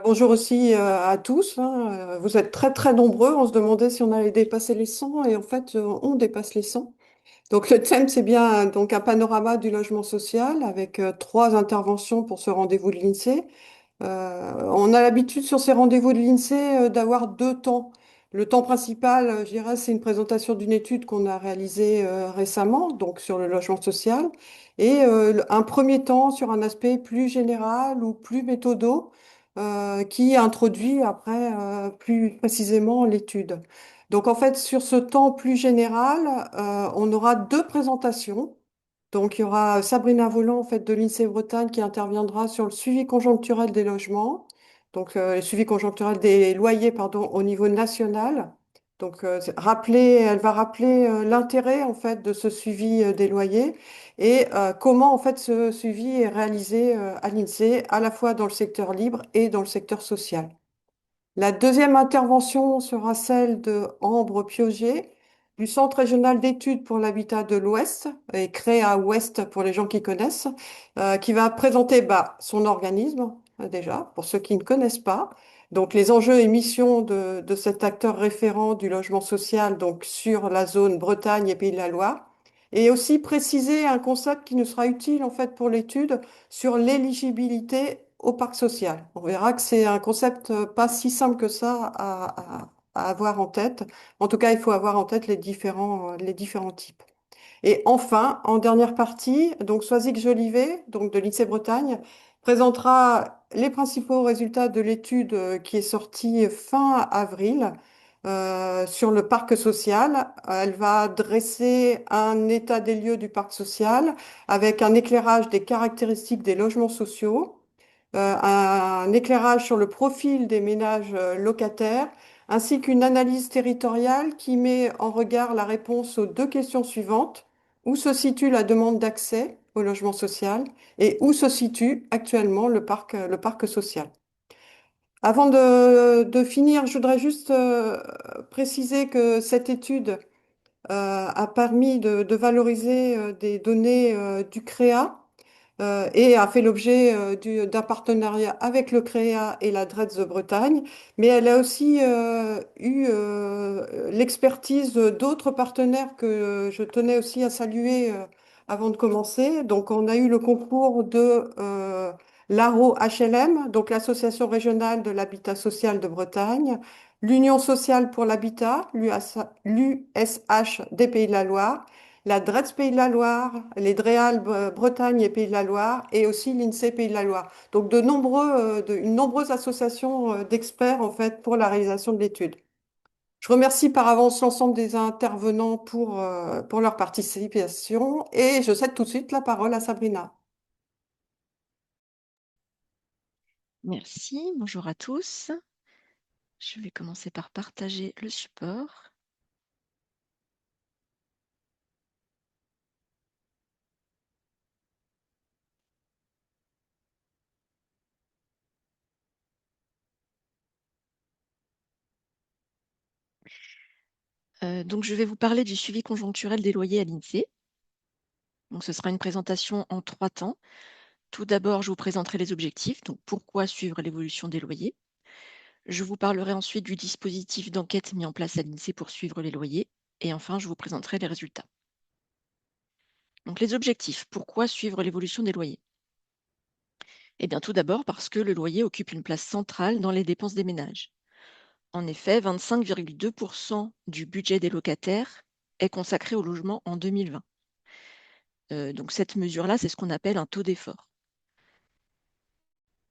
Bonjour aussi à tous, hein. Vous êtes très très nombreux. On se demandait si on allait dépasser les 100 et en fait on dépasse les 100. Donc le thème c'est bien donc un panorama du logement social avec trois interventions pour ce rendez-vous de l'INSEE. On a l'habitude sur ces rendez-vous de l'INSEE d'avoir deux temps. Le temps principal, je dirais, c'est une présentation d'une étude qu'on a réalisée récemment, donc sur le logement social, et un premier temps sur un aspect plus général ou plus méthodo, qui introduit après plus précisément l'étude. Donc en fait, sur ce temps plus général, on aura deux présentations. Donc, il y aura Sabrina Volant, en fait, de l'INSEE Bretagne qui interviendra sur le suivi conjoncturel des logements, donc le suivi conjoncturel des loyers, pardon, au niveau national. Donc, elle va rappeler l'intérêt, en fait, de ce suivi des loyers et comment, en fait, ce suivi est réalisé à l'INSEE, à la fois dans le secteur libre et dans le secteur social. La deuxième intervention sera celle de Ambre Piogé du Centre régional d'études pour l'habitat de l'Ouest, et CREA Ouest pour les gens qui connaissent, qui va présenter son organisme, déjà, pour ceux qui ne connaissent pas. Donc les enjeux et missions de cet acteur référent du logement social donc sur la zone Bretagne et Pays de la Loire. Et aussi préciser un concept qui nous sera utile en fait pour l'étude sur l'éligibilité au parc social. On verra que c'est un concept pas si simple que ça à avoir en tête. En tout cas, il faut avoir en tête les différents types. Et enfin, en dernière partie, donc Soisic Jolivet, donc de l'INSEE Bretagne, présentera les principaux résultats de l'étude qui est sortie fin avril sur le parc social. Elle va dresser un état des lieux du parc social avec un éclairage des caractéristiques des logements sociaux, un éclairage sur le profil des ménages locataires, ainsi qu'une analyse territoriale qui met en regard la réponse aux deux questions suivantes. Où se situe la demande d'accès au logement social et où se situe actuellement le parc social? Avant de finir, je voudrais juste préciser que cette étude a permis de valoriser des données du CREA et a fait l'objet d'un partenariat avec le CREA et la DRETS de Bretagne, mais elle a aussi eu l'expertise d'autres partenaires que je tenais aussi à saluer avant de commencer. Donc, on a eu le concours de l'ARO HLM, donc l'Association régionale de l'habitat social de Bretagne, l'Union sociale pour l'habitat, l'USH des Pays de la Loire, la DRETS Pays de la Loire, les DREAL Bretagne et Pays de la Loire et aussi l'INSEE Pays de la Loire. Donc une nombreuse association d'experts en fait pour la réalisation de l'étude. Je remercie par avance l'ensemble des intervenants pour leur participation et je cède tout de suite la parole à Sabrina. Merci, bonjour à tous. Je vais commencer par partager le support. Donc, je vais vous parler du suivi conjoncturel des loyers à l'INSEE. Donc, ce sera une présentation en 3 temps. Tout d'abord, je vous présenterai les objectifs, donc pourquoi suivre l'évolution des loyers. Je vous parlerai ensuite du dispositif d'enquête mis en place à l'INSEE pour suivre les loyers. Et enfin, je vous présenterai les résultats. Donc, les objectifs, pourquoi suivre l'évolution des loyers? Eh bien, tout d'abord parce que le loyer occupe une place centrale dans les dépenses des ménages. En effet, 25,2% du budget des locataires est consacré au logement en 2020. Donc cette mesure-là, c'est ce qu'on appelle un taux d'effort.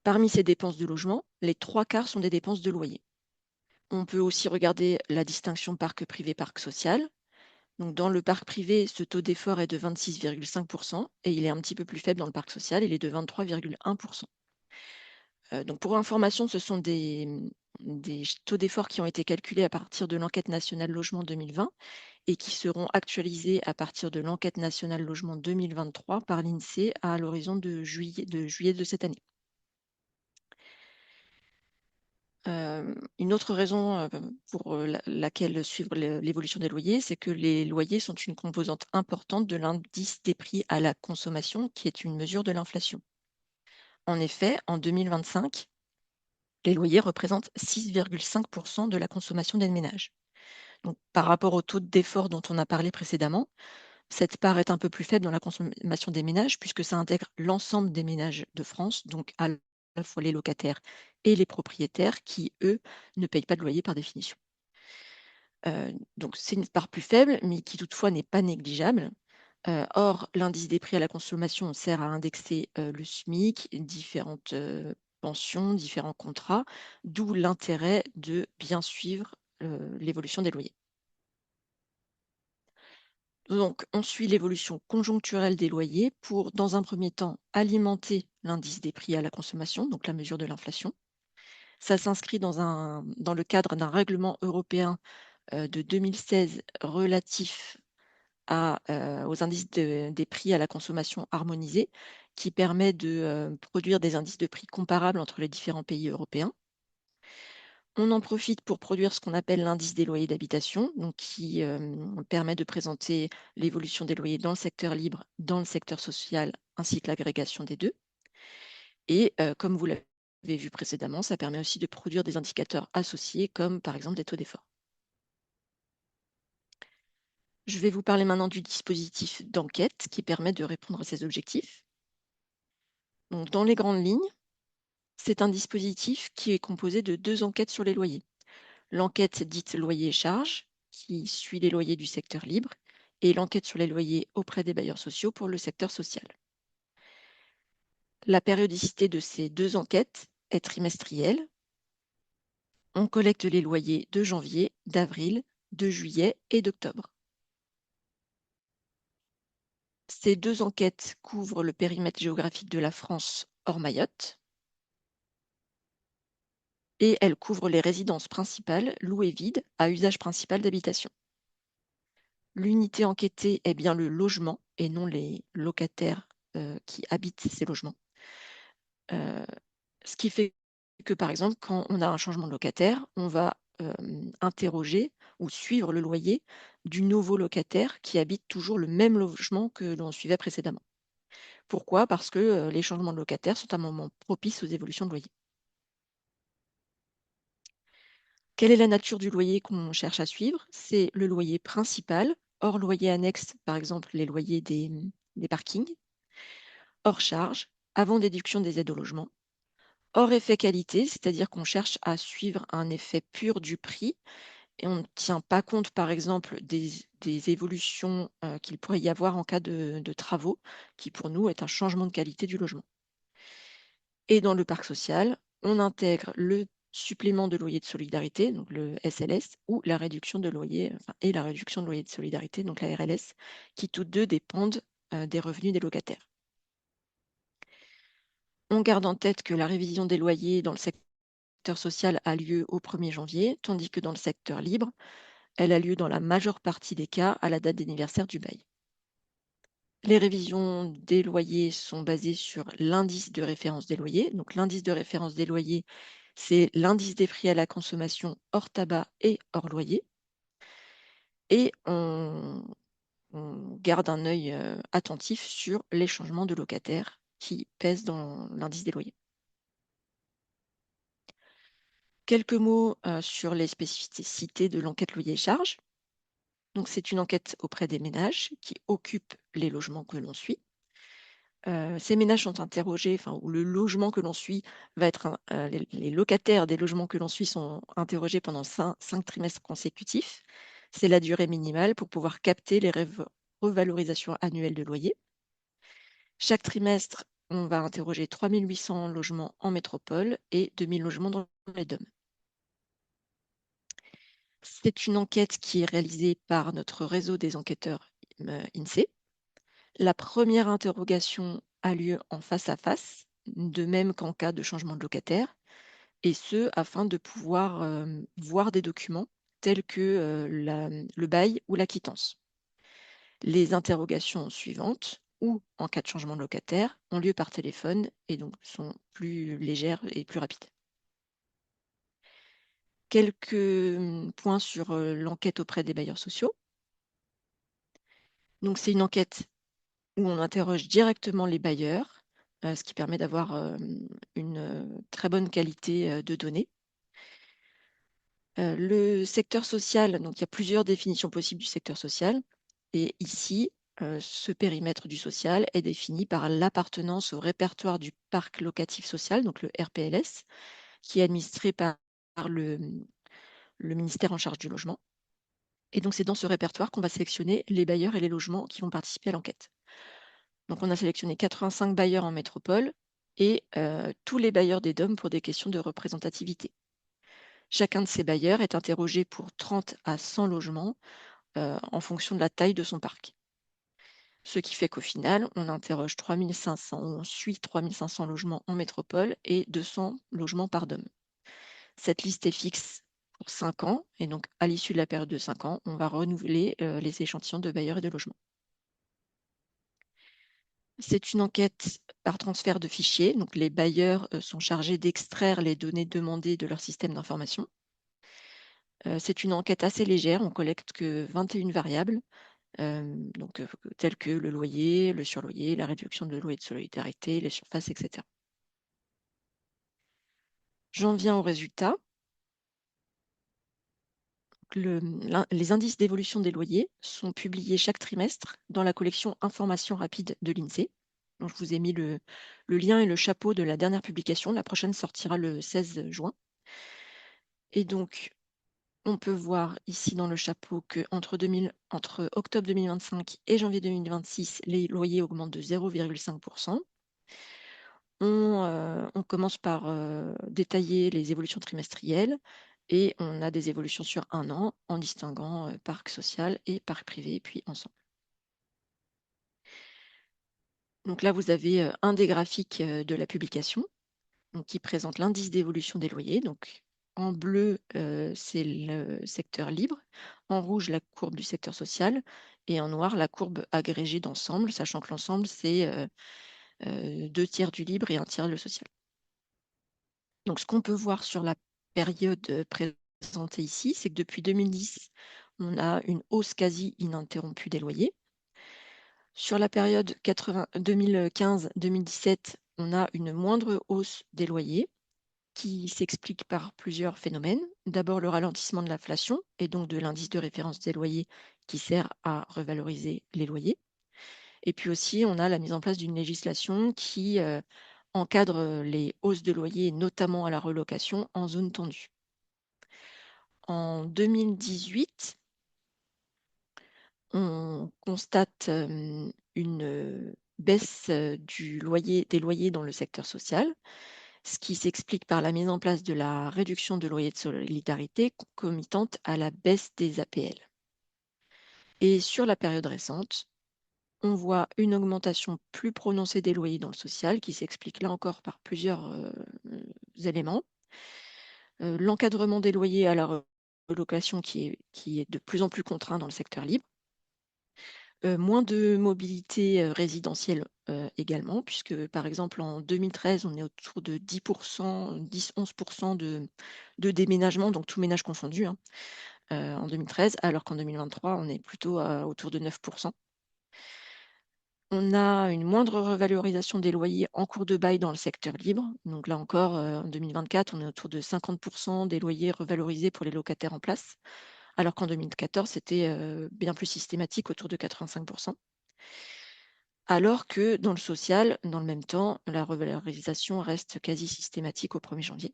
Parmi ces dépenses de logement, les 3/4 sont des dépenses de loyer. On peut aussi regarder la distinction parc privé, parc social. Donc dans le parc privé, ce taux d'effort est de 26,5% et il est un petit peu plus faible dans le parc social, il est de 23,1%. Donc pour information, ce sont des taux d'effort qui ont été calculés à partir de l'enquête nationale logement 2020 et qui seront actualisés à partir de l'enquête nationale logement 2023 par l'INSEE à l'horizon de juillet de cette année. Une autre raison pour laquelle suivre l'évolution des loyers, c'est que les loyers sont une composante importante de l'indice des prix à la consommation, qui est une mesure de l'inflation. En effet, en 2025, Les loyers représentent 6,5% de la consommation des ménages. Donc, par rapport au taux d'effort dont on a parlé précédemment, cette part est un peu plus faible dans la consommation des ménages puisque ça intègre l'ensemble des ménages de France, donc à la fois les locataires et les propriétaires qui, eux, ne payent pas de loyer par définition. Donc c'est une part plus faible, mais qui toutefois n'est pas négligeable. Or, l'indice des prix à la consommation sert à indexer, le SMIC, différentes, pensions, différents contrats, d'où l'intérêt de bien suivre, l'évolution des loyers. Donc, on suit l'évolution conjoncturelle des loyers pour, dans un premier temps, alimenter l'indice des prix à la consommation, donc la mesure de l'inflation. Ça s'inscrit dans le cadre d'un règlement européen de 2016 relatif aux indices des prix à la consommation harmonisés, qui permet de produire des indices de prix comparables entre les différents pays européens. On en profite pour produire ce qu'on appelle l'indice des loyers d'habitation, donc qui permet de présenter l'évolution des loyers dans le secteur libre, dans le secteur social, ainsi que l'agrégation des deux. Et comme vous l'avez vu précédemment, ça permet aussi de produire des indicateurs associés, comme par exemple des taux d'effort. Je vais vous parler maintenant du dispositif d'enquête qui permet de répondre à ces objectifs. Donc, dans les grandes lignes, c'est un dispositif qui est composé de deux enquêtes sur les loyers. L'enquête dite loyer et charges, qui suit les loyers du secteur libre, et l'enquête sur les loyers auprès des bailleurs sociaux pour le secteur social. La périodicité de ces deux enquêtes est trimestrielle. On collecte les loyers de janvier, d'avril, de juillet et d'octobre. Ces deux enquêtes couvrent le périmètre géographique de la France hors Mayotte et elles couvrent les résidences principales louées vides à usage principal d'habitation. L'unité enquêtée est bien le logement et non les locataires qui habitent ces logements. Ce qui fait que, par exemple, quand on a un changement de locataire, on va interroger ou suivre le loyer du nouveau locataire qui habite toujours le même logement que l'on suivait précédemment. Pourquoi? Parce que les changements de locataires sont un moment propice aux évolutions de loyer. Quelle est la nature du loyer qu'on cherche à suivre? C'est le loyer principal, hors loyer annexe, par exemple les loyers des parkings, hors charge, avant déduction des aides au logement, hors effet qualité, c'est-à-dire qu'on cherche à suivre un effet pur du prix et on ne tient pas compte, par exemple, des évolutions qu'il pourrait y avoir en cas de travaux, qui pour nous est un changement de qualité du logement. Et dans le parc social, on intègre le supplément de loyer de solidarité, donc le SLS, ou la réduction de loyer, et la réduction de loyer de solidarité, donc la RLS, qui toutes deux dépendent des revenus des locataires. On garde en tête que la révision des loyers dans le secteur social a lieu au 1er janvier, tandis que dans le secteur libre, elle a lieu dans la majeure partie des cas à la date d'anniversaire du bail. Les révisions des loyers sont basées sur l'indice de référence des loyers. Donc l'indice de référence des loyers, c'est l'indice des prix à la consommation hors tabac et hors loyer. Et on garde un œil attentif sur les changements de locataires qui pèsent dans l'indice des loyers. Quelques mots sur les spécificités de l'enquête loyer et charges. Donc c'est une enquête auprès des ménages qui occupent les logements que l'on suit. Ces ménages sont interrogés, enfin, ou le logement que l'on suit va être les locataires des logements que l'on suit sont interrogés pendant 5 trimestres consécutifs. C'est la durée minimale pour pouvoir capter les revalorisations annuelles de loyer. Chaque trimestre, on va interroger 3 800 logements en métropole et 2 000 logements dans les DOM. C'est une enquête qui est réalisée par notre réseau des enquêteurs INSEE. La première interrogation a lieu en face à face, de même qu'en cas de changement de locataire, et ce afin de pouvoir voir des documents tels que le bail ou la quittance. Les interrogations suivantes, ou en cas de changement de locataire, ont lieu par téléphone et donc sont plus légères et plus rapides. Quelques points sur l'enquête auprès des bailleurs sociaux. Donc c'est une enquête où on interroge directement les bailleurs ce qui permet d'avoir une très bonne qualité de données. Le secteur social, donc il y a plusieurs définitions possibles du secteur social. Et ici, ce périmètre du social est défini par l'appartenance au répertoire du parc locatif social, donc le RPLS, qui est administré par le ministère en charge du logement. Et donc, c'est dans ce répertoire qu'on va sélectionner les bailleurs et les logements qui vont participer à l'enquête. Donc, on a sélectionné 85 bailleurs en métropole et tous les bailleurs des DOM pour des questions de représentativité. Chacun de ces bailleurs est interrogé pour 30 à 100 logements en fonction de la taille de son parc. Ce qui fait qu'au final, on interroge 3500, on suit 3500 logements en métropole et 200 logements par DOM. Cette liste est fixe pour 5 ans et donc à l'issue de la période de 5 ans, on va renouveler les échantillons de bailleurs et de logements. C'est une enquête par transfert de fichiers, donc les bailleurs sont chargés d'extraire les données demandées de leur système d'information. C'est une enquête assez légère, on collecte que 21 variables, telles que le loyer, le surloyer, la réduction de loyer de solidarité, les surfaces, etc. J'en viens aux résultats. Les indices d'évolution des loyers sont publiés chaque trimestre dans la collection Informations rapides de l'INSEE. Donc, je vous ai mis le lien et le chapeau de la dernière publication. La prochaine sortira le 16 juin. Et donc, on peut voir ici dans le chapeau qu'entre entre octobre 2025 et janvier 2026, les loyers augmentent de 0,5%. On commence par détailler les évolutions trimestrielles et on a des évolutions sur un an en distinguant parc social et parc privé, puis ensemble. Donc là, vous avez un des graphiques de la publication donc, qui présente l'indice d'évolution des loyers. Donc, en bleu, c'est le secteur libre. En rouge, la courbe du secteur social. Et en noir, la courbe agrégée d'ensemble, sachant que l'ensemble, c'est 2 tiers du libre et 1 tiers le social. Donc, ce qu'on peut voir sur la période présentée ici, c'est que depuis 2010, on a une hausse quasi ininterrompue des loyers. Sur la période 2015-2017, on a une moindre hausse des loyers qui s'explique par plusieurs phénomènes. D'abord, le ralentissement de l'inflation et donc de l'indice de référence des loyers qui sert à revaloriser les loyers. Et puis aussi, on a la mise en place d'une législation qui encadre les hausses de loyers, notamment à la relocation en zone tendue. En 2018, on constate une baisse des loyers dans le secteur social, ce qui s'explique par la mise en place de la réduction de loyer de solidarité concomitante à la baisse des APL. Et sur la période récente, on voit une augmentation plus prononcée des loyers dans le social qui s'explique là encore par plusieurs éléments. L'encadrement des loyers à la relocation qui est de plus en plus contraint dans le secteur libre. Moins de mobilité résidentielle également, puisque par exemple en 2013, on est autour de 10%, 10-11% de déménagement, donc tout ménage confondu, hein, en 2013, alors qu'en 2023, on est plutôt autour de 9%. On a une moindre revalorisation des loyers en cours de bail dans le secteur libre. Donc là encore, en 2024, on est autour de 50% des loyers revalorisés pour les locataires en place, alors qu'en 2014, c'était bien plus systématique, autour de 85%. Alors que dans le social, dans le même temps, la revalorisation reste quasi systématique au 1er janvier.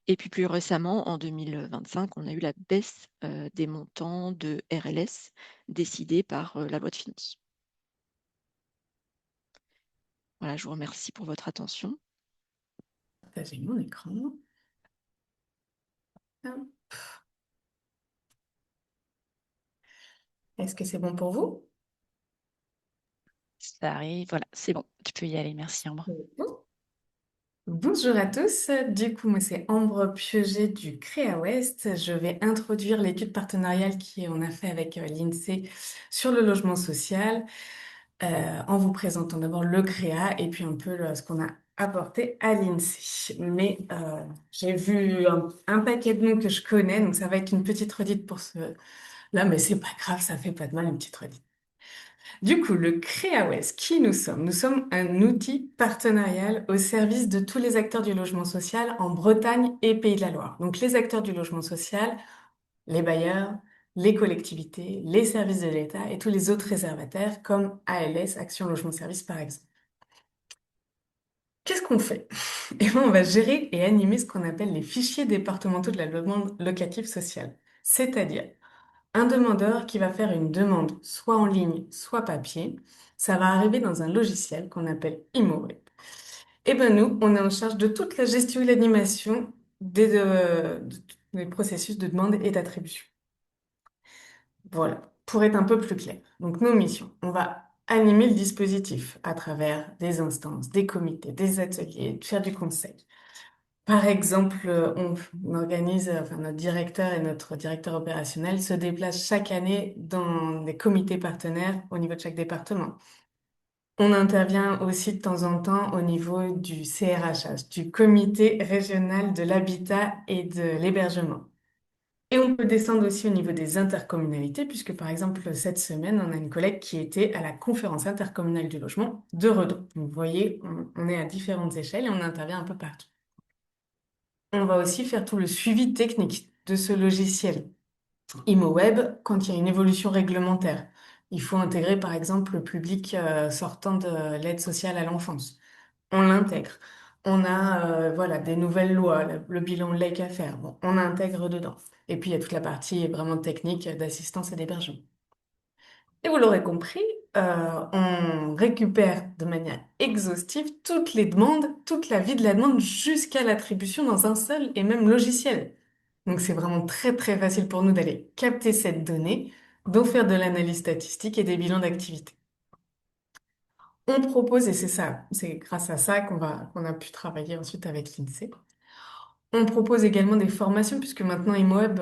Et puis plus récemment, en 2025, on a eu la baisse des montants de RLS décidés par la loi de finances. Voilà, je vous remercie pour votre attention. Partager mon écran. Hop. Est-ce que c'est bon pour vous? Ça arrive, voilà, c'est bon, tu peux y aller, merci Ambre. Bon. Bonjour à tous, du coup moi c'est Ambre Pieuget du Créa Ouest. Je vais introduire l'étude partenariale qu'on a fait avec l'INSEE sur le logement social en vous présentant d'abord le Créa et puis un peu ce qu'on a apporté à l'INSEE. Mais j'ai vu un paquet de noms que je connais, donc ça va être une petite redite pour ce-là, mais c'est pas grave, ça fait pas de mal une petite redite. Du coup, le CréaWest, qui nous sommes? Nous sommes un outil partenarial au service de tous les acteurs du logement social en Bretagne et Pays de la Loire. Donc, les acteurs du logement social, les bailleurs, les collectivités, les services de l'État et tous les autres réservataires comme ALS, Action Logement Service par exemple. Qu'est-ce qu'on fait? Eh bien, on va gérer et animer ce qu'on appelle les fichiers départementaux de la demande locative sociale. C'est-à-dire, un demandeur qui va faire une demande soit en ligne, soit papier, ça va arriver dans un logiciel qu'on appelle ImoWeb. Et ben nous, on est en charge de toute la gestion et l'animation de tous les processus de demande et d'attribution. Voilà, pour être un peu plus clair. Donc nos missions, on va animer le dispositif à travers des instances, des comités, des ateliers, faire du conseil. Par exemple, on organise, enfin notre directeur et notre directeur opérationnel se déplacent chaque année dans des comités partenaires au niveau de chaque département. On intervient aussi de temps en temps au niveau du CRHH, du Comité régional de l'habitat et de l'hébergement. Et on peut descendre aussi au niveau des intercommunalités, puisque par exemple, cette semaine, on a une collègue qui était à la conférence intercommunale du logement de Redon. Donc, vous voyez, on est à différentes échelles et on intervient un peu partout. On va aussi faire tout le suivi technique de ce logiciel ImoWeb quand il y a une évolution réglementaire. Il faut intégrer par exemple le public sortant de l'aide sociale à l'enfance. On l'intègre. On a voilà, des nouvelles lois, le bilan LEC à faire. Bon, on intègre dedans. Et puis il y a toute la partie vraiment technique d'assistance et d'hébergement. Et vous l'aurez compris, on récupère de manière exhaustive toutes les demandes, toute la vie de la demande jusqu'à l'attribution dans un seul et même logiciel. Donc c'est vraiment très très facile pour nous d'aller capter cette donnée, d'en faire de l'analyse statistique et des bilans d'activité. On propose, et c'est ça, c'est grâce à ça qu'on a pu travailler ensuite avec l'INSEE. On propose également des formations, puisque maintenant ImoWeb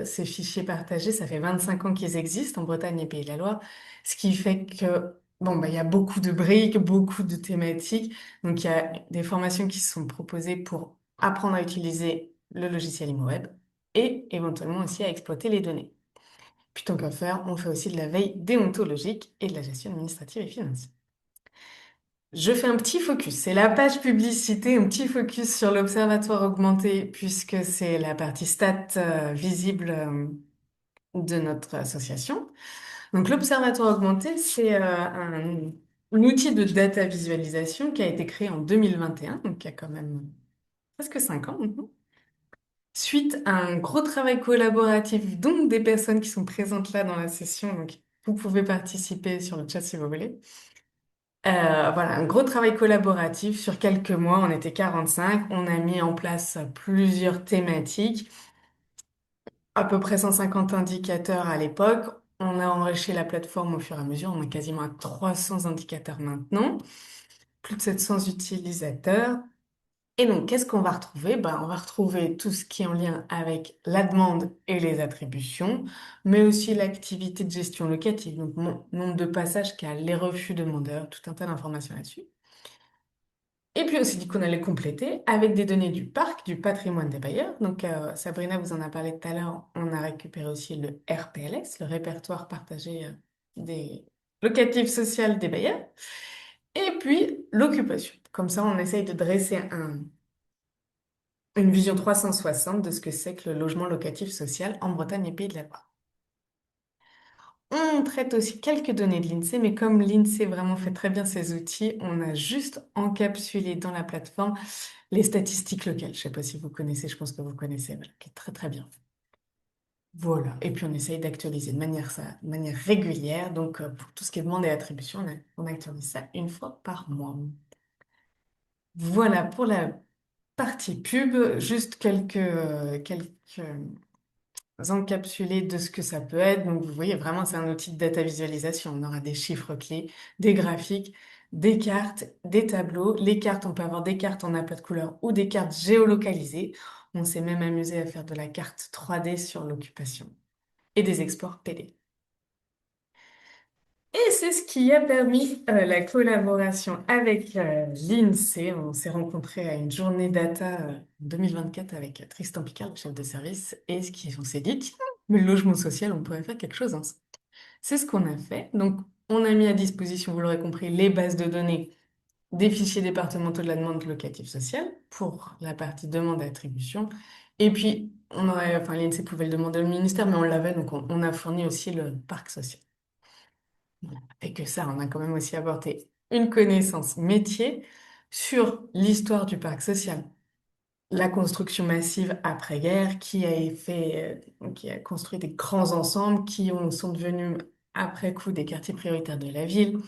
ces fichiers partagés, ça fait 25 ans qu'ils existent en Bretagne et Pays de la Loire, ce qui fait que, bon, bah, il y a beaucoup de briques, beaucoup de thématiques. Donc, il y a des formations qui sont proposées pour apprendre à utiliser le logiciel ImoWeb et éventuellement aussi à exploiter les données. Puis, tant qu'à faire, on fait aussi de la veille déontologique et de la gestion administrative et financière. Je fais un petit focus, c'est la page publicité, un petit focus sur l'Observatoire augmenté, puisque c'est la partie stat visible de notre association. Donc l'Observatoire augmenté, c'est un outil de data visualisation qui a été créé en 2021, donc il y a quand même presque 5 ans maintenant. Suite à un gros travail collaboratif, donc des personnes qui sont présentes là dans la session, donc vous pouvez participer sur le chat si vous voulez. Voilà, un gros travail collaboratif sur quelques mois, on était 45, on a mis en place plusieurs thématiques, à peu près 150 indicateurs à l'époque. On a enrichi la plateforme au fur et à mesure, on est quasiment à 300 indicateurs maintenant, plus de 700 utilisateurs. Et donc, qu'est-ce qu'on va retrouver? Ben, on va retrouver tout ce qui est en lien avec la demande et les attributions, mais aussi l'activité de gestion locative, donc nombre de passages qu'il y a, les refus demandeurs, tout un tas d'informations là-dessus. Et puis aussi dit qu'on allait compléter avec des données du parc, du patrimoine des bailleurs. Donc Sabrina vous en a parlé tout à l'heure, on a récupéré aussi le RPLS, le répertoire partagé des locatifs sociaux des bailleurs. Et puis l'occupation. Comme ça, on essaye de dresser une vision 360 de ce que c'est que le logement locatif social en Bretagne et Pays de la Loire. On traite aussi quelques données de l'INSEE, mais comme l'INSEE vraiment fait très bien ses outils, on a juste encapsulé dans la plateforme les statistiques locales. Je ne sais pas si vous connaissez, je pense que vous connaissez, voilà, qui est très très bien. Voilà. Et puis on essaye d'actualiser de manière régulière. Donc pour tout ce qui est demande et attribution, on actualise ça une fois par mois. Voilà pour la partie pub. Juste quelques encapsulé de ce que ça peut être. Donc, vous voyez, vraiment, c'est un outil de data visualisation. On aura des chiffres clés, des graphiques, des cartes, des tableaux. Les cartes, on peut avoir des cartes en aplat de couleurs ou des cartes géolocalisées. On s'est même amusé à faire de la carte 3D sur l'occupation et des exports PD. Et c'est ce qui a permis la collaboration avec l'INSEE. On s'est rencontrés à une journée data en 2024 avec Tristan Picard, le chef de service, et on s'est dit, tiens, mais le logement social, on pourrait faire quelque chose ensemble. C'est ce qu'on a fait. Donc, On a mis à disposition, vous l'aurez compris, les bases de données des fichiers départementaux de la demande locative sociale pour la partie demande et attribution. Et puis, enfin, l'INSEE pouvait le demander au ministère, mais on l'avait, donc on a fourni aussi le parc social. Voilà. Et que ça, on a quand même aussi apporté une connaissance métier sur l'histoire du parc social. La construction massive après-guerre, qui a construit des grands ensembles sont devenus après coup des quartiers prioritaires de la ville.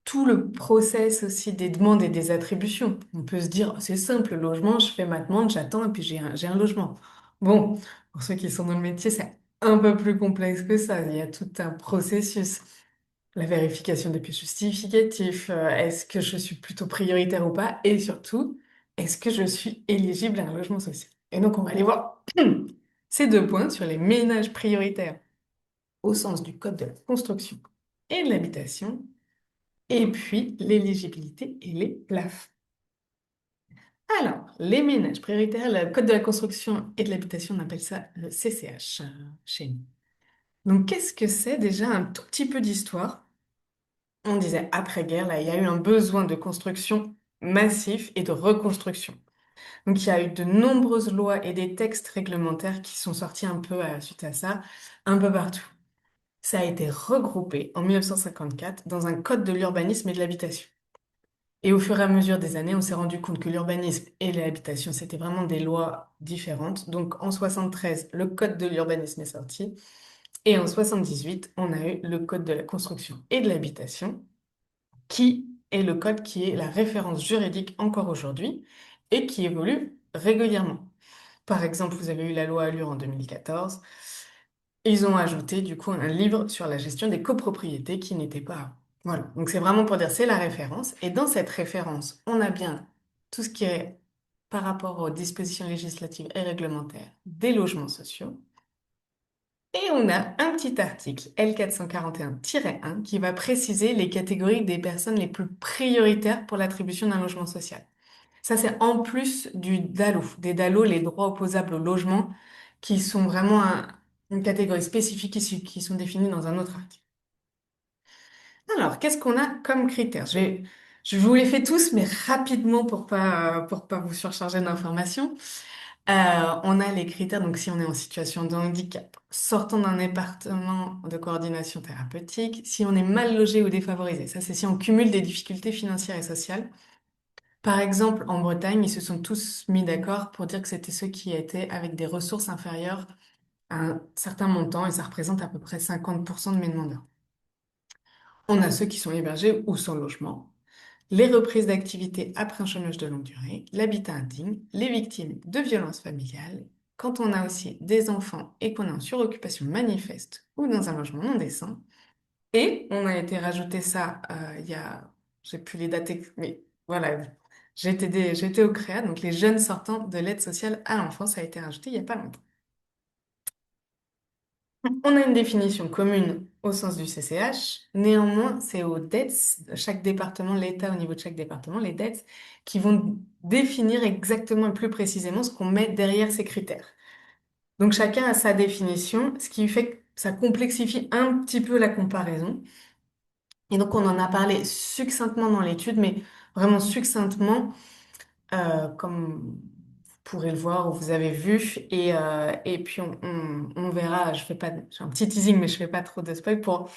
Tout le process aussi des demandes et des attributions. On peut se dire, c'est simple, le logement, je fais ma demande, j'attends et puis j'ai un logement. Bon, pour ceux qui sont dans le métier, c'est un peu plus complexe que ça. Il y a tout un processus. La vérification des pièces justificatives, est-ce que je suis plutôt prioritaire ou pas? Et surtout, est-ce que je suis éligible à un logement social? Et donc, on va aller voir ces deux points sur les ménages prioritaires au sens du Code de la construction et de l'habitation, et puis l'éligibilité et les plafonds. Alors, les ménages prioritaires, le Code de la construction et de l'habitation, on appelle ça le CCH chez nous. Donc, qu'est-ce que c'est? Déjà un tout petit peu d'histoire. On disait après-guerre, là, il y a eu un besoin de construction massif et de reconstruction. Donc, il y a eu de nombreuses lois et des textes réglementaires qui sont sortis un peu suite à ça, un peu partout. Ça a été regroupé en 1954 dans un code de l'urbanisme et de l'habitation. Et au fur et à mesure des années, on s'est rendu compte que l'urbanisme et l'habitation, c'était vraiment des lois différentes. Donc, en 73, le code de l'urbanisme est sorti. Et en 78, on a eu le code de la construction et de l'habitation, qui est le code qui est la référence juridique encore aujourd'hui et qui évolue régulièrement. Par exemple, vous avez eu la loi Allure en 2014. Ils ont ajouté du coup un livre sur la gestion des copropriétés qui n'était pas avant. Voilà, donc c'est vraiment pour dire c'est la référence. Et dans cette référence, on a bien tout ce qui est par rapport aux dispositions législatives et réglementaires des logements sociaux. Et on a un petit article L441-1 qui va préciser les catégories des personnes les plus prioritaires pour l'attribution d'un logement social. Ça, c'est en plus du DALO, des DALO, les droits opposables au logement, qui sont vraiment une catégorie spécifique qui sont définis dans un autre article. Alors, qu'est-ce qu'on a comme critères? Je vous les fais tous, mais rapidement pour pas vous surcharger d'informations. On a les critères, donc si on est en situation de handicap, sortant d'un département de coordination thérapeutique, si on est mal logé ou défavorisé, ça c'est si on cumule des difficultés financières et sociales. Par exemple, en Bretagne, ils se sont tous mis d'accord pour dire que c'était ceux qui étaient avec des ressources inférieures à un certain montant, et ça représente à peu près 50% de mes demandeurs. On a ceux qui sont hébergés ou sans logement, les reprises d'activité après un chômage de longue durée, l'habitat indigne, les victimes de violences familiales, quand on a aussi des enfants et qu'on est en suroccupation manifeste ou dans un logement non décent. Et on a été rajouter ça il y a, j'ai plus les dates, mais voilà, j'étais au CREA, donc les jeunes sortant de l'aide sociale à l'enfance a été rajouté il n'y a pas longtemps. On a une définition commune au sens du CCH. Néanmoins, c'est aux DETS, chaque département, l'État au niveau de chaque département, les DETS, qui vont définir exactement et plus précisément ce qu'on met derrière ces critères. Donc chacun a sa définition, ce qui fait que ça complexifie un petit peu la comparaison. Et donc on en a parlé succinctement dans l'étude, mais vraiment succinctement, comme vous pourrez le voir ou vous avez vu. Et puis on verra, j'ai un petit teasing, mais je fais pas trop de spoil pour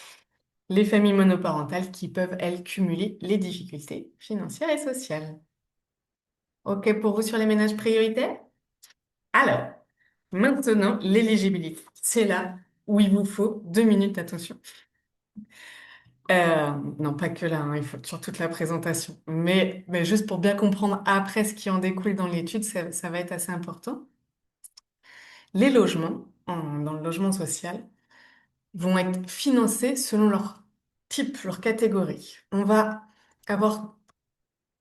les familles monoparentales qui peuvent, elles, cumuler les difficultés financières et sociales. OK pour vous sur les ménages prioritaires? Alors, maintenant, l'éligibilité. C'est là où il vous faut 2 minutes d'attention. Non, pas que là, hein, il faut sur toute la présentation. Mais juste pour bien comprendre après ce qui en découle dans l'étude, ça va être assez important. Les logements, dans le logement social, vont être financés selon leur type, leur catégorie. On va avoir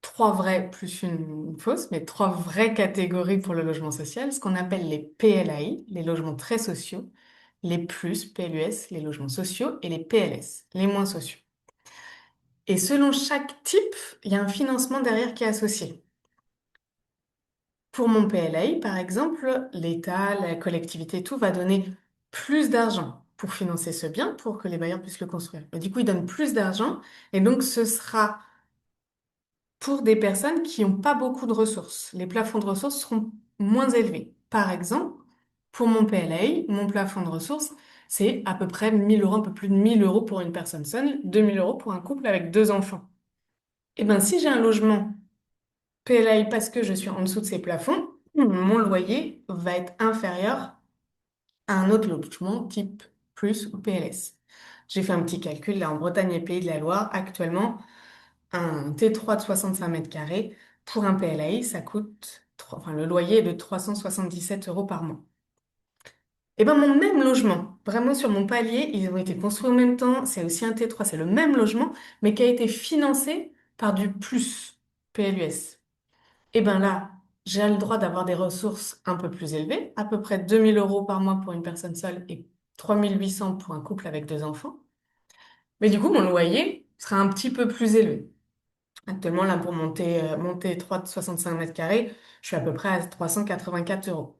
trois vraies plus une fausse, mais trois vraies catégories pour le logement social, ce qu'on appelle les PLAI, les logements très sociaux, les plus, PLUS, les logements sociaux, et les PLS, les moins sociaux. Et selon chaque type, il y a un financement derrière qui est associé. Pour mon PLAI, par exemple, l'État, la collectivité, tout va donner plus d'argent. pour financer ce bien, pour que les bailleurs puissent le construire. Et du coup, ils donnent plus d'argent et donc ce sera pour des personnes qui n'ont pas beaucoup de ressources. Les plafonds de ressources seront moins élevés. Par exemple, pour mon PLA, mon plafond de ressources, c'est à peu près 1000 euros, un peu plus de 1000 euros pour une personne seule, 2000 euros pour un couple avec deux enfants. Et bien, si j'ai un logement PLA parce que je suis en dessous de ces plafonds, mon loyer va être inférieur à un autre logement type plus ou PLS. J'ai fait un petit calcul là en Bretagne et Pays de la Loire. Actuellement, un T3 de 65 mètres carrés pour un PLAI, ça coûte, enfin, le loyer est de 377 euros par mois. Et ben mon même logement, vraiment sur mon palier, ils ont été construits en même temps, c'est aussi un T3, c'est le même logement, mais qui a été financé par du plus PLUS. Et ben là, j'ai le droit d'avoir des ressources un peu plus élevées, à peu près 2000 euros par mois pour une personne seule et 3800 pour un couple avec deux enfants. Mais du coup, mon loyer sera un petit peu plus élevé. Actuellement, là, pour monter 3 de 65 mètres carrés, je suis à peu près à 384 euros.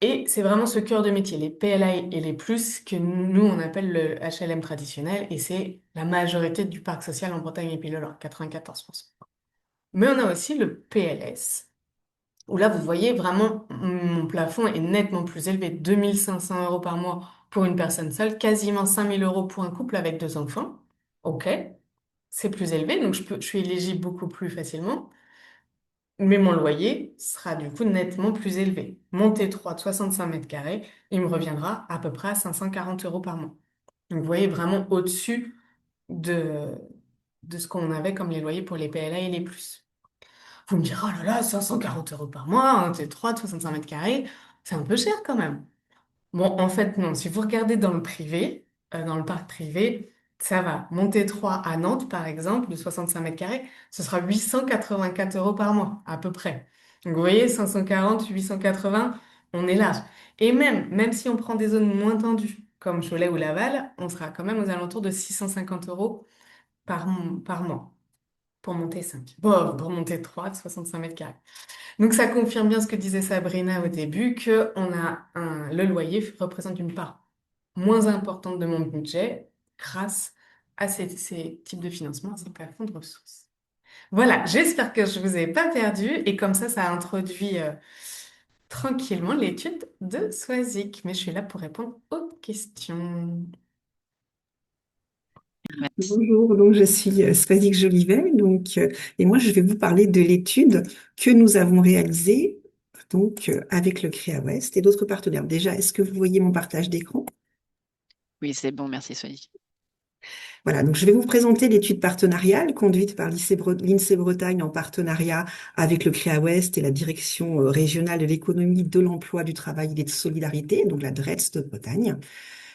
Et c'est vraiment ce cœur de métier, les PLI et les plus, que nous, on appelle le HLM traditionnel, et c'est la majorité du parc social en Bretagne et Pays de la Loire, 94%. Mais on a aussi le PLS, où là, vous voyez vraiment, mon plafond est nettement plus élevé, 2500 euros par mois pour une personne seule, quasiment 5000 euros pour un couple avec deux enfants. OK, c'est plus élevé, donc je suis éligible beaucoup plus facilement. Mais mon loyer sera du coup nettement plus élevé. Mon T3 de 65 mètres carrés, il me reviendra à peu près à 540 euros par mois. Donc vous voyez vraiment au-dessus de, de ce qu'on avait comme les loyers pour les PLA et les plus. Vous me direz, oh là là, 540 euros par mois, un T3 de 65 mètres carrés, c'est un peu cher quand même. Bon, en fait, non. Si vous regardez dans le privé, dans le parc privé, ça va. Monter 3 à Nantes, par exemple, de 65 mètres carrés, ce sera 884 euros par mois, à peu près. Donc, vous voyez, 540, 880, on est large. Et même si on prend des zones moins tendues, comme Cholet ou Laval, on sera quand même aux alentours de 650 euros par mois pour monter 5. Bon, pour monter 3 de 65 mètres carrés. Donc ça confirme bien ce que disait Sabrina au début, que le loyer représente une part moins importante de mon budget grâce à ces types de financement, à ces plafonds de ressources. Voilà, j'espère que je vous ai pas perdu et comme ça introduit tranquillement l'étude de Swazik. Mais je suis là pour répondre aux questions. Merci. Bonjour, donc je suis Swazik Jolivet, et moi je vais vous parler de l'étude que nous avons réalisée avec le CREA Ouest et d'autres partenaires. Déjà, est-ce que vous voyez mon partage d'écran? Oui, c'est bon, merci Sophie. Voilà, donc je vais vous présenter l'étude partenariale conduite par l'INSEE Bretagne en partenariat avec le CREA Ouest et la Direction régionale de l'économie, de l'emploi, du travail et des solidarités, donc la DRETS de Bretagne.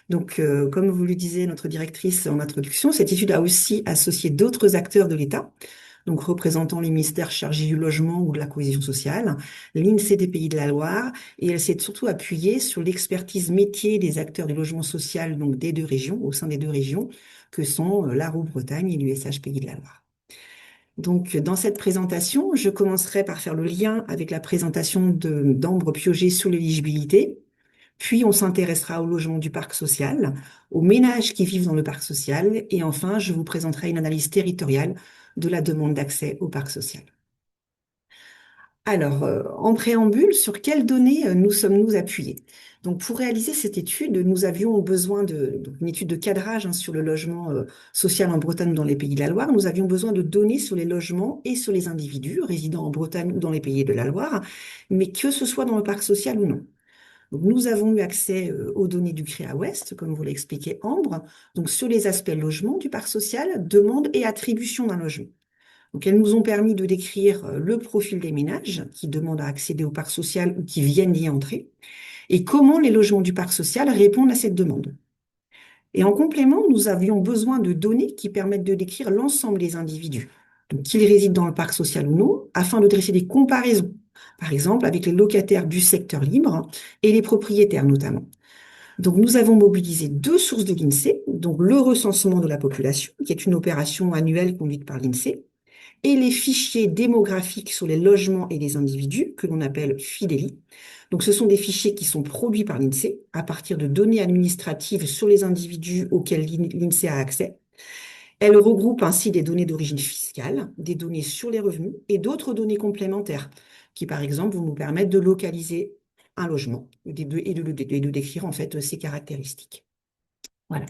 Donc, comme vous le disiez, notre directrice en introduction, cette étude a aussi associé d'autres acteurs de l'État, donc représentant les ministères chargés du logement ou de la cohésion sociale, l'INSEE des Pays de la Loire, et elle s'est surtout appuyée sur l'expertise métier des acteurs du logement social, donc des deux régions, au sein des deux régions, que sont l'ARO Bretagne et l'USH Pays de la Loire. Donc, dans cette présentation, je commencerai par faire le lien avec la présentation d'Ambre Piogé sur l'éligibilité. Puis, on s'intéressera au logement du parc social, aux ménages qui vivent dans le parc social. Et enfin, je vous présenterai une analyse territoriale de la demande d'accès au parc social. Alors, en préambule, sur quelles données nous sommes-nous appuyés? Donc, pour réaliser cette étude, nous avions besoin d'une étude de cadrage sur le logement social en Bretagne ou dans les Pays de la Loire. Nous avions besoin de données sur les logements et sur les individus résidant en Bretagne ou dans les Pays de la Loire, mais que ce soit dans le parc social ou non. Donc, nous avons eu accès aux données du CREA Ouest, comme vous l'expliquait Ambre, donc sur les aspects logement du parc social, demande et attribution d'un logement. Donc, elles nous ont permis de décrire le profil des ménages qui demandent à accéder au parc social ou qui viennent d'y entrer, et comment les logements du parc social répondent à cette demande. Et en complément, nous avions besoin de données qui permettent de décrire l'ensemble des individus, donc qu'ils résident dans le parc social ou non, afin de dresser des comparaisons, par exemple avec les locataires du secteur libre et les propriétaires notamment. Donc nous avons mobilisé deux sources de l'INSEE, donc le recensement de la population, qui est une opération annuelle conduite par l'INSEE, et les fichiers démographiques sur les logements et les individus, que l'on appelle FIDELI. Donc, ce sont des fichiers qui sont produits par l'INSEE à partir de données administratives sur les individus auxquels l'INSEE a accès. Elle regroupe ainsi des données d'origine fiscale, des données sur les revenus et d'autres données complémentaires qui, par exemple, vont nous permettre de localiser un logement et de décrire en fait ses caractéristiques. Voilà.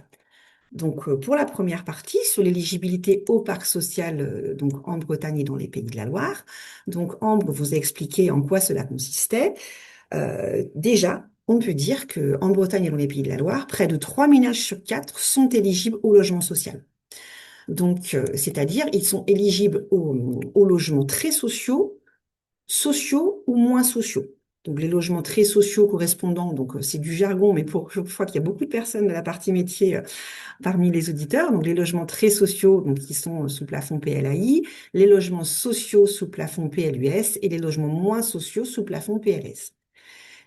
Donc, pour la première partie, sur l'éligibilité au parc social donc en Bretagne et dans les Pays de la Loire. Donc, Ambre vous a expliqué en quoi cela consistait. Déjà, on peut dire qu'en Bretagne et dans les Pays de la Loire, près de 3 ménages sur 4 sont éligibles au logement social. Donc, c'est-à-dire, ils sont éligibles aux logements très sociaux, sociaux ou moins sociaux. Donc, les logements très sociaux correspondant, donc c'est du jargon, mais je crois qu'il y a beaucoup de personnes de la partie métier parmi les auditeurs. Donc, les logements très sociaux, donc qui sont sous plafond PLAI, les logements sociaux sous plafond PLUS et les logements moins sociaux sous plafond PLS.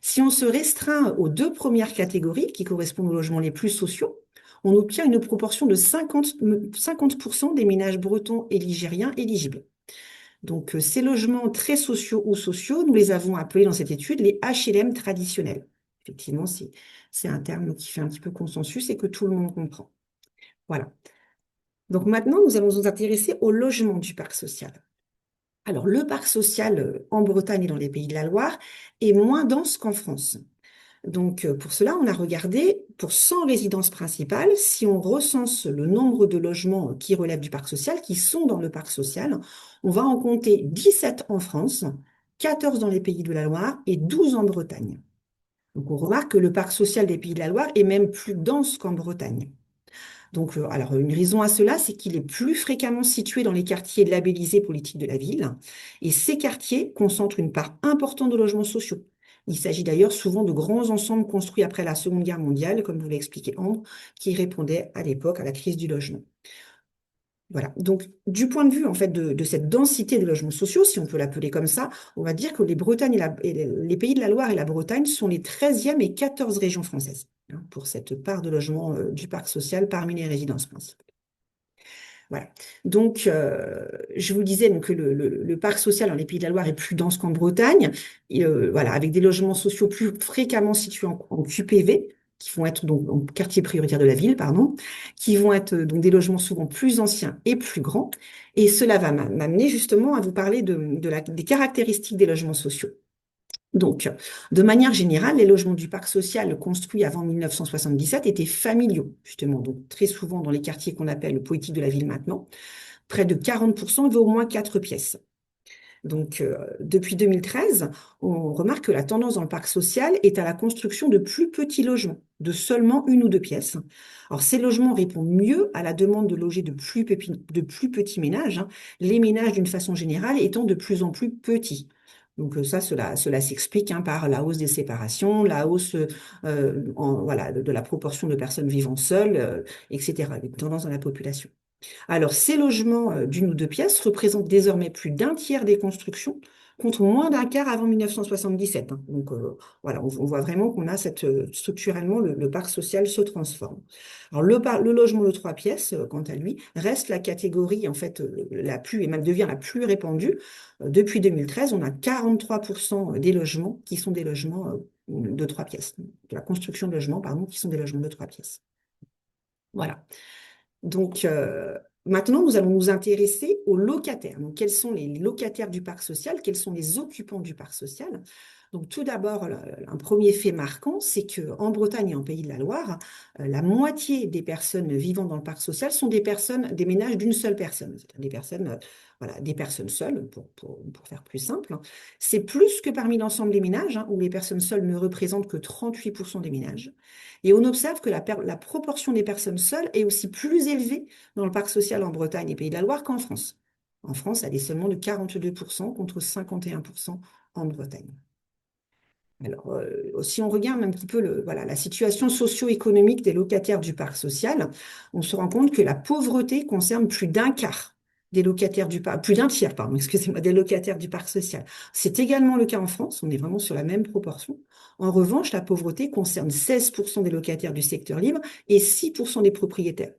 Si on se restreint aux deux premières catégories, qui correspondent aux logements les plus sociaux, on obtient une proportion de 50% des ménages bretons et ligériens éligibles. Donc, ces logements très sociaux ou sociaux, nous les avons appelés dans cette étude les HLM traditionnels. Effectivement, c'est un terme qui fait un petit peu consensus et que tout le monde comprend. Voilà. Donc maintenant, nous allons nous intéresser au logement du parc social. Alors, le parc social en Bretagne et dans les Pays de la Loire est moins dense qu'en France. Donc, pour cela, on a regardé pour 100 résidences principales, si on recense le nombre de logements qui relèvent du parc social, qui sont dans le parc social, on va en compter 17 en France, 14 dans les Pays de la Loire et 12 en Bretagne. Donc, on remarque que le parc social des Pays de la Loire est même plus dense qu'en Bretagne. Donc, alors, une raison à cela, c'est qu'il est plus fréquemment situé dans les quartiers labellisés politique de la ville. Et ces quartiers concentrent une part importante de logements sociaux. Il s'agit d'ailleurs souvent de grands ensembles construits après la Seconde Guerre mondiale, comme vous l'a expliqué Ambre, qui répondaient à l'époque à la crise du logement. Voilà. Donc, du point de vue en fait de cette densité de logements sociaux, si on peut l'appeler comme ça, on va dire que les Bretagnes et les Pays de la Loire et la Bretagne sont les 13e et 14 régions françaises pour cette part de logements du parc social parmi les résidences principales. Voilà. Donc, je vous disais donc, que le parc social dans les Pays de la Loire est plus dense qu'en Bretagne, voilà, avec des logements sociaux plus fréquemment situés en QPV, qui vont être donc en quartier prioritaire de la ville, pardon, qui vont être donc des logements souvent plus anciens et plus grands. Et cela va m'amener justement à vous parler des caractéristiques des logements sociaux. Donc, de manière générale, les logements du parc social construits avant 1977 étaient familiaux, justement, donc très souvent dans les quartiers qu'on appelle le politique de la ville maintenant. Près de 40% avaient au moins 4 pièces. Donc, depuis 2013, on remarque que la tendance dans le parc social est à la construction de plus petits logements, de seulement 1 ou 2 pièces. Alors, ces logements répondent mieux à la demande de loger de plus petits ménages, les ménages d'une façon générale étant de plus en plus petits. Donc cela s'explique par la hausse des séparations, la hausse voilà, de la proportion de personnes vivant seules, etc., les tendances dans la population. Alors, ces logements d'une ou deux pièces représentent désormais plus d'un tiers des constructions, contre moins d'un quart avant 1977. Donc, voilà, on voit vraiment qu'on a structurellement, le parc social se transforme. Alors, le logement de 3 pièces, quant à lui, reste la catégorie, en fait, la plus, et même devient la plus répandue. Depuis 2013, on a 43% des logements qui sont des logements de 3 pièces, de la construction de logements, pardon, qui sont des logements de 3 pièces. Voilà. Donc, maintenant, nous allons nous intéresser aux locataires. Donc, quels sont les locataires du parc social? Quels sont les occupants du parc social? Donc, tout d'abord, un premier fait marquant, c'est qu'en Bretagne et en Pays de la Loire, la moitié des personnes vivant dans le parc social sont des ménages d'une seule personne. C'est-à-dire des personnes, voilà, des personnes seules, pour faire plus simple. C'est plus que parmi l'ensemble des ménages, où les personnes seules ne représentent que 38% des ménages. Et on observe que la proportion des personnes seules est aussi plus élevée dans le parc social en Bretagne et Pays de la Loire qu'en France. En France, elle est seulement de 42% contre 51% en Bretagne. Alors, si on regarde un petit peu la situation socio-économique des locataires du parc social, on se rend compte que la pauvreté concerne plus d'un quart des locataires plus d'un tiers, pardon, excusez-moi, des locataires du parc social. C'est également le cas en France, on est vraiment sur la même proportion. En revanche, la pauvreté concerne 16% des locataires du secteur libre et 6% des propriétaires.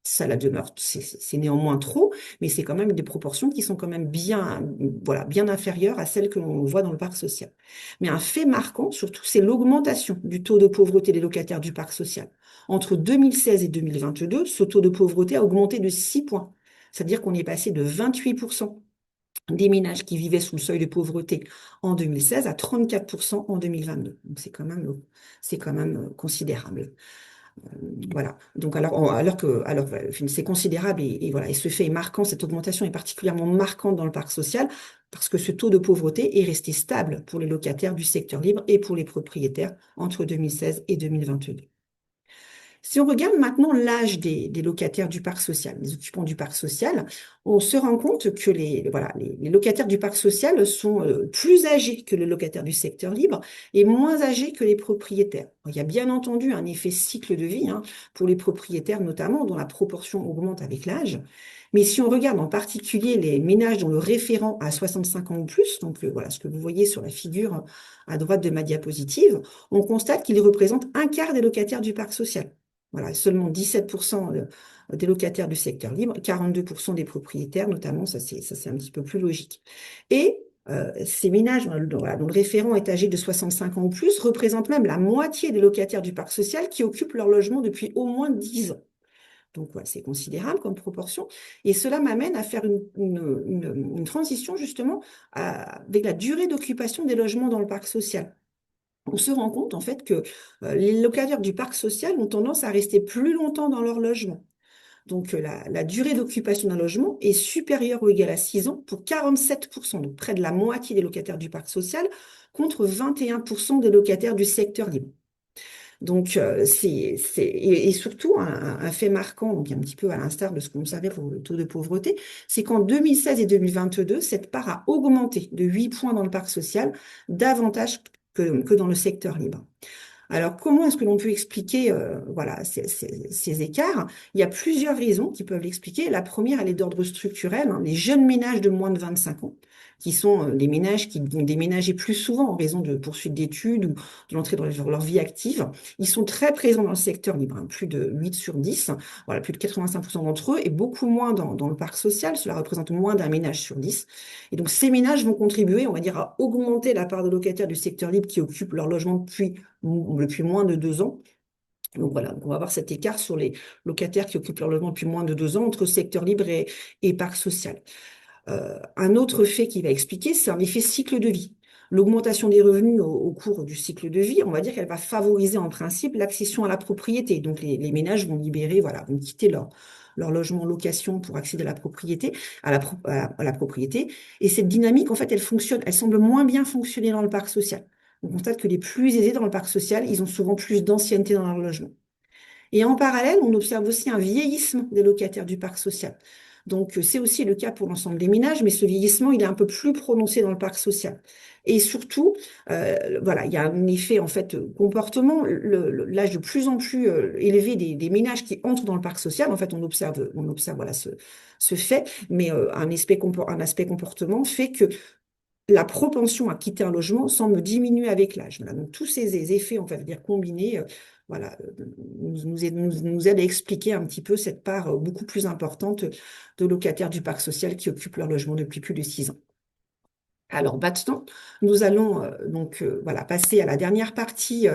Ça la demeure, c'est néanmoins trop, mais c'est quand même des proportions qui sont quand même bien, voilà, bien inférieures à celles que l'on voit dans le parc social. Mais un fait marquant, surtout, c'est l'augmentation du taux de pauvreté des locataires du parc social. Entre 2016 et 2022, ce taux de pauvreté a augmenté de 6 points. C'est-à-dire qu'on est passé de 28% des ménages qui vivaient sous le seuil de pauvreté en 2016 à 34% en 2022. Donc c'est quand même considérable. Voilà. Donc voilà, c'est considérable et voilà. Et ce fait est marquant, cette augmentation est particulièrement marquante dans le parc social parce que ce taux de pauvreté est resté stable pour les locataires du secteur libre et pour les propriétaires entre 2016 et 2022. Si on regarde maintenant l'âge des locataires du parc social, les occupants du parc social, on se rend compte que les locataires du parc social sont plus âgés que les locataires du secteur libre et moins âgés que les propriétaires. Il y a bien entendu un effet cycle de vie pour les propriétaires notamment, dont la proportion augmente avec l'âge. Mais si on regarde en particulier les ménages dont le référent a 65 ans ou plus, donc voilà ce que vous voyez sur la figure à droite de ma diapositive, on constate qu'ils représentent un quart des locataires du parc social. Voilà, seulement 17% des locataires du secteur libre, 42% des propriétaires, notamment, ça c'est un petit peu plus logique. Et ces ménages dont le référent est âgé de 65 ans ou plus représentent même la moitié des locataires du parc social qui occupent leur logement depuis au moins 10 ans. Donc, voilà, c'est considérable comme proportion. Et cela m'amène à faire une transition justement avec la durée d'occupation des logements dans le parc social. On se rend compte en fait que les locataires du parc social ont tendance à rester plus longtemps dans leur logement. Donc la durée d'occupation d'un logement est supérieure ou égale à 6 ans pour 47%, donc près de la moitié des locataires du parc social, contre 21% des locataires du secteur libre. Donc, et surtout, un fait marquant, donc un petit peu à l'instar de ce qu'on savait pour le taux de pauvreté, c'est qu'en 2016 et 2022, cette part a augmenté de 8 points dans le parc social, davantage que dans le secteur libre. Alors, comment est-ce que l'on peut expliquer voilà, ces écarts? Il y a plusieurs raisons qui peuvent l'expliquer. La première, elle est d'ordre structurel. Les jeunes ménages de moins de 25 ans, qui sont les ménages qui vont déménager plus souvent en raison de poursuites d'études ou de l'entrée dans leur vie active, ils sont très présents dans le secteur libre, plus de 8 sur 10, voilà, plus de 85% d'entre eux, et beaucoup moins dans le parc social. Cela représente moins d'un ménage sur 10. Et donc, ces ménages vont contribuer, on va dire, à augmenter la part de locataires du secteur libre qui occupent leur logement depuis moins de 2 ans. Donc voilà, on va avoir cet écart sur les locataires qui occupent leur logement depuis moins de 2 ans entre secteur libre et parc social. Un autre fait qui va expliquer, c'est un effet cycle de vie. L'augmentation des revenus au cours du cycle de vie, on va dire qu'elle va favoriser en principe l'accession à la propriété. Donc les ménages vont libérer, voilà, vont quitter leur logement en location pour accéder à la propriété, à la propriété. Et cette dynamique, en fait, elle semble moins bien fonctionner dans le parc social. On constate que les plus aisés dans le parc social, ils ont souvent plus d'ancienneté dans leur logement. Et en parallèle, on observe aussi un vieillissement des locataires du parc social. Donc, c'est aussi le cas pour l'ensemble des ménages, mais ce vieillissement, il est un peu plus prononcé dans le parc social. Et surtout, voilà, il y a un effet, en fait, comportement, l'âge de plus en plus élevé des ménages qui entrent dans le parc social. En fait, on observe voilà, ce fait, mais un aspect comportement fait que la propension à quitter un logement semble diminuer avec l'âge. Voilà. Donc, tous ces effets, on va dire combinés, voilà, nous aident à expliquer un petit peu cette part beaucoup plus importante de locataires du parc social qui occupent leur logement depuis plus de 6 ans. Alors maintenant, nous allons voilà, passer à la dernière partie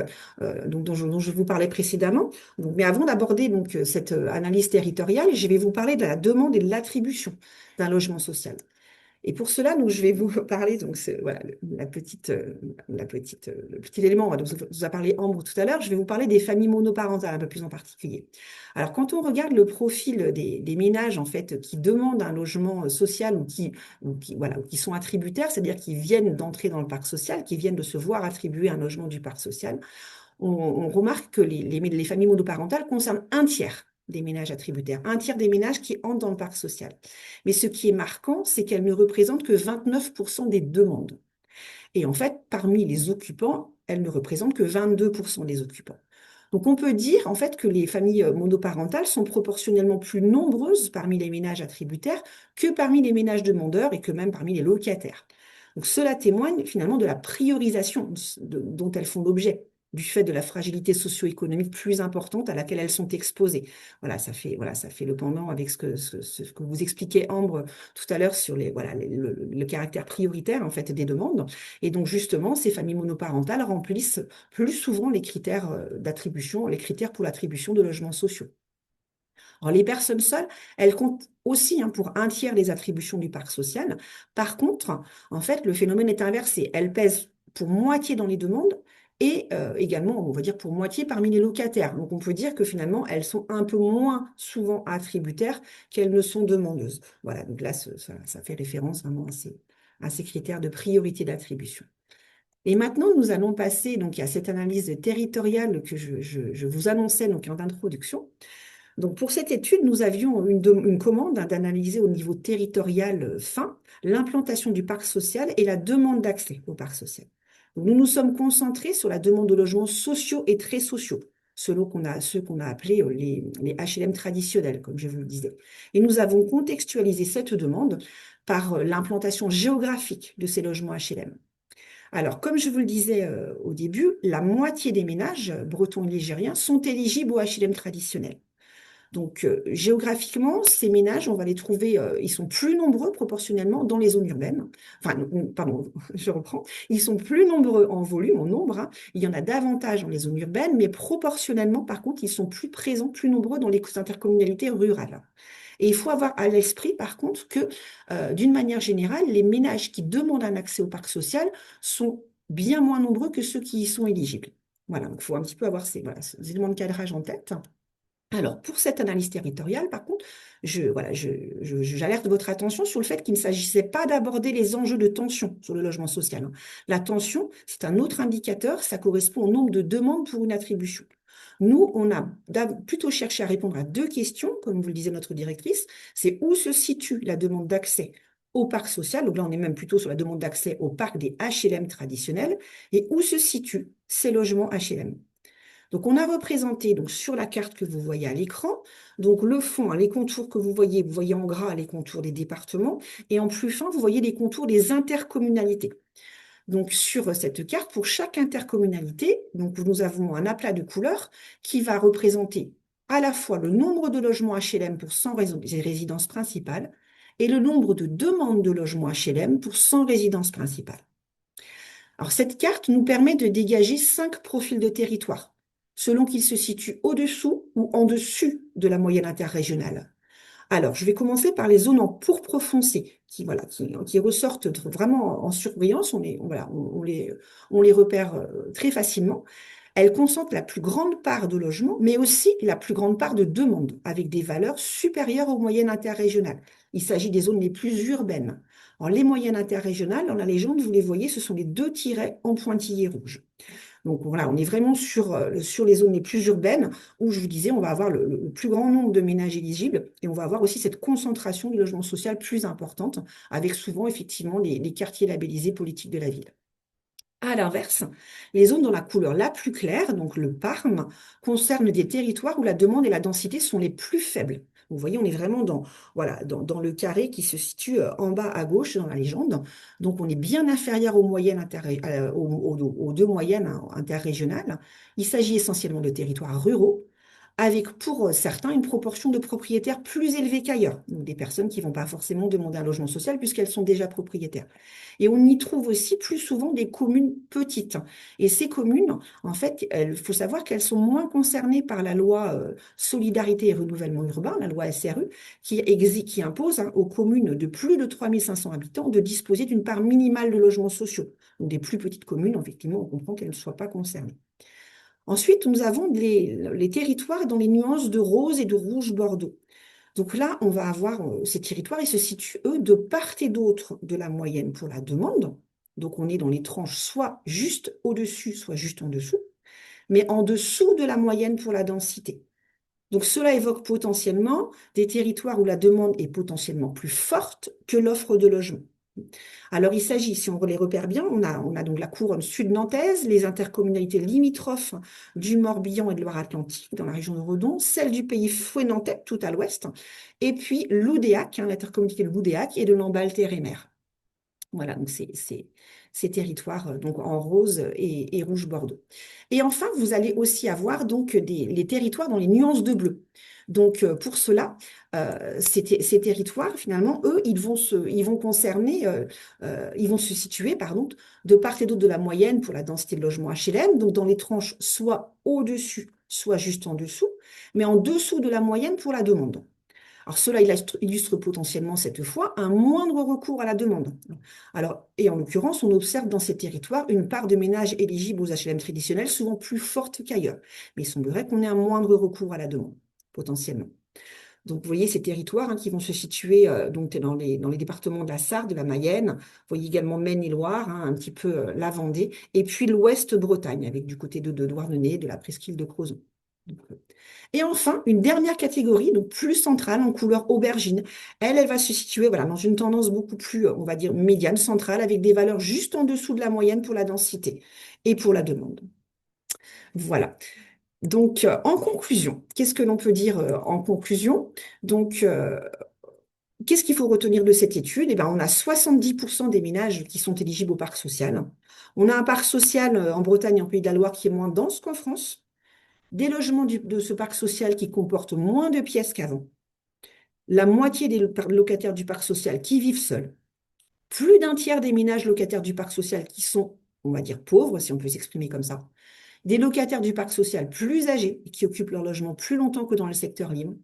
dont je vous parlais précédemment. Donc, mais avant d'aborder cette analyse territoriale, je vais vous parler de la demande et de l'attribution d'un logement social. Et pour cela, je vais vous parler, donc voilà, le petit élément dont vous a parlé Ambre tout à l'heure, je vais vous parler des familles monoparentales un peu plus en particulier. Alors, quand on regarde le profil des ménages, en fait, qui demandent un logement social ou qui sont attributaires, c'est-à-dire qui viennent d'entrer dans le parc social, qui viennent de se voir attribuer un logement du parc social, on remarque que les familles monoparentales concernent un tiers des ménages attributaires, un tiers des ménages qui entrent dans le parc social. Mais ce qui est marquant, c'est qu'elles ne représentent que 29% des demandes. Et en fait, parmi les occupants, elles ne représentent que 22% des occupants. Donc on peut dire en fait que les familles monoparentales sont proportionnellement plus nombreuses parmi les ménages attributaires que parmi les ménages demandeurs et que même parmi les locataires. Donc cela témoigne finalement de la priorisation dont elles font l'objet du fait de la fragilité socio-économique plus importante à laquelle elles sont exposées. Voilà, ça fait le pendant avec ce que vous expliquez, Ambre, tout à l'heure sur le caractère prioritaire en fait des demandes. Et donc justement, ces familles monoparentales remplissent plus souvent les critères d'attribution, les critères pour l'attribution de logements sociaux. Alors, les personnes seules, elles comptent aussi pour un tiers des attributions du parc social. Par contre, en fait, le phénomène est inversé. Elles pèsent pour moitié dans les demandes et également, on va dire, pour moitié parmi les locataires. Donc, on peut dire que finalement, elles sont un peu moins souvent attributaires qu'elles ne sont demandeuses. Voilà, donc là, ça fait référence vraiment à ces critères de priorité d'attribution. Et maintenant, nous allons passer donc, à cette analyse territoriale que je vous annonçais donc, en introduction. Donc, pour cette étude, nous avions une commande d'analyser au niveau territorial fin l'implantation du parc social et la demande d'accès au parc social. Donc, nous nous sommes concentrés sur la demande de logements sociaux et très sociaux, ceux qu'on a appelés les HLM traditionnels, comme je vous le disais. Et nous avons contextualisé cette demande par l'implantation géographique de ces logements HLM. Alors, comme je vous le disais au début, la moitié des ménages bretons et ligériens sont éligibles au HLM traditionnel. Donc, géographiquement, ces ménages, on va les trouver, ils sont plus nombreux proportionnellement dans les zones urbaines. Enfin, pardon, je reprends. Ils sont plus nombreux en volume, en nombre, hein. Il y en a davantage dans les zones urbaines, mais proportionnellement, par contre, ils sont plus présents, plus nombreux dans les intercommunalités rurales. Et il faut avoir à l'esprit, par contre, que, d'une manière générale, les ménages qui demandent un accès au parc social sont bien moins nombreux que ceux qui y sont éligibles. Voilà, donc il faut un petit peu avoir ces éléments de cadrage en tête. Alors, pour cette analyse territoriale, par contre, j'alerte votre attention sur le fait qu'il ne s'agissait pas d'aborder les enjeux de tension sur le logement social, hein. La tension, c'est un autre indicateur, ça correspond au nombre de demandes pour une attribution. Nous, on a plutôt cherché à répondre à deux questions, comme vous le disait notre directrice, c'est où se situe la demande d'accès au parc social, donc là on est même plutôt sur la demande d'accès au parc des HLM traditionnels, et où se situent ces logements HLM. Donc, on a représenté donc, sur la carte que vous voyez à l'écran, donc le fond, hein, les contours que vous voyez en gras les contours des départements, et en plus fin, vous voyez les contours des intercommunalités. Donc, sur cette carte, pour chaque intercommunalité, donc, nous avons un aplat de couleurs qui va représenter à la fois le nombre de logements HLM pour 100 résidences principales et le nombre de demandes de logements HLM pour 100 résidences principales. Alors, cette carte nous permet de dégager 5 profils de territoire, selon qu'ils se situent au-dessous ou en dessus de la moyenne interrégionale. Alors, je vais commencer par les zones en pourpre foncé, qui ressortent vraiment en surbrillance, on les repère très facilement. Elles concentrent la plus grande part de logements, mais aussi la plus grande part de demandes, avec des valeurs supérieures aux moyennes interrégionales. Il s'agit des zones les plus urbaines. Alors, les moyennes interrégionales, dans la légende, vous les voyez, ce sont les 2 tirets en pointillés rouges. Donc voilà, on est vraiment sur les zones les plus urbaines où, je vous disais, on va avoir le plus grand nombre de ménages éligibles et on va avoir aussi cette concentration du logement social plus importante, avec souvent effectivement les quartiers labellisés politiques de la ville. À l'inverse, les zones dans la couleur la plus claire, donc le Parme, concernent des territoires où la demande et la densité sont les plus faibles. Vous voyez, on est vraiment dans le carré qui se situe en bas à gauche dans la légende. Donc, on est bien inférieur aux moyennes aux deux moyennes, hein, interrégionales. Il s'agit essentiellement de territoires ruraux, avec pour certains une proportion de propriétaires plus élevée qu'ailleurs. Donc, des personnes qui ne vont pas forcément demander un logement social puisqu'elles sont déjà propriétaires. Et on y trouve aussi plus souvent des communes petites. Et ces communes, en fait, il faut savoir qu'elles sont moins concernées par la loi Solidarité et Renouvellement Urbain, la loi SRU, qui impose, hein, aux communes de plus de 3500 habitants de disposer d'une part minimale de logements sociaux. Donc des plus petites communes, effectivement, on comprend qu'elles ne soient pas concernées. Ensuite, nous avons les territoires dans les nuances de rose et de rouge bordeaux. Donc là, on va avoir ces territoires, ils se situent, eux, de part et d'autre de la moyenne pour la demande. Donc on est dans les tranches soit juste au-dessus, soit juste en dessous, mais en dessous de la moyenne pour la densité. Donc cela évoque potentiellement des territoires où la demande est potentiellement plus forte que l'offre de logement. Alors, il s'agit, si on les repère bien, on a donc la couronne sud-nantaise, les intercommunalités limitrophes du Morbihan et de Loire-Atlantique, dans la région de Redon, celle du pays fouesnantais, tout à l'ouest, et puis l'Oudéac, hein, l'intercommunalité de l'Oudéac et de Lamballe-Terre-et-Mer. Voilà, donc c'est ces territoires donc en rose et rouge bordeaux. Et enfin, vous allez aussi avoir donc les territoires dans les nuances de bleu. Donc pour cela, ces territoires, finalement, eux, ils vont concerner, ils vont se situer, pardon, de part et d'autre de la moyenne pour la densité de logements HLM, donc dans les tranches soit au-dessus, soit juste en dessous, mais en dessous de la moyenne pour la demande. Alors, cela illustre potentiellement cette fois un moindre recours à la demande. Alors, et en l'occurrence, on observe dans ces territoires une part de ménages éligibles aux HLM traditionnels souvent plus forte qu'ailleurs. Mais il semblerait qu'on ait un moindre recours à la demande, potentiellement. Donc, vous voyez ces territoires qui vont se situer donc dans les départements de la Sarthe, de la Mayenne. Vous voyez également Maine-et-Loire, un petit peu la Vendée, et puis l'Ouest Bretagne, avec du côté de Douarnenez, de la presqu'île de Crozon. Et enfin, une dernière catégorie, donc plus centrale, en couleur aubergine. Elle va se situer voilà, dans une tendance beaucoup plus, on va dire, médiane, centrale, avec des valeurs juste en dessous de la moyenne pour la densité et pour la demande. Voilà. Donc, en conclusion, qu'est-ce que l'on peut dire en conclusion? Donc, qu'est-ce qu'il faut retenir de cette étude? Eh ben, on a 70% des ménages qui sont éligibles au parc social. On a un parc social en Bretagne et en Pays de la Loire qui est moins dense qu'en France. Des logements de ce parc social qui comportent moins de pièces qu'avant. La moitié des locataires du parc social qui vivent seuls. Plus d'un tiers des ménages locataires du parc social qui sont, on va dire, pauvres, si on peut s'exprimer comme ça. Des locataires du parc social plus âgés et qui occupent leur logement plus longtemps que dans le secteur libre.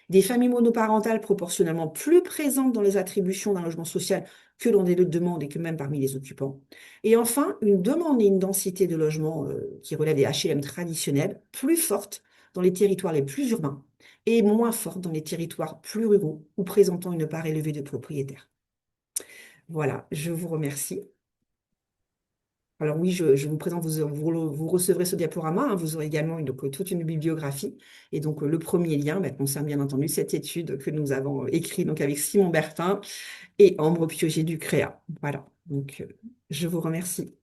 Des familles monoparentales proportionnellement plus présentes dans les attributions d'un logement social que dans des lots de demande et que même parmi les occupants. Et enfin, une demande et une densité de logements qui relèvent des HLM traditionnels plus fortes dans les territoires les plus urbains et moins fortes dans les territoires plus ruraux ou présentant une part élevée de propriétaires. Voilà, je vous remercie. Alors oui, je vous présente, vous recevrez ce diaporama, vous aurez également donc, toute une bibliographie. Et donc le premier lien concerne bien entendu cette étude que nous avons écrite donc, avec Simon Bertin et Ambre Piogé du CREA. Voilà, donc je vous remercie.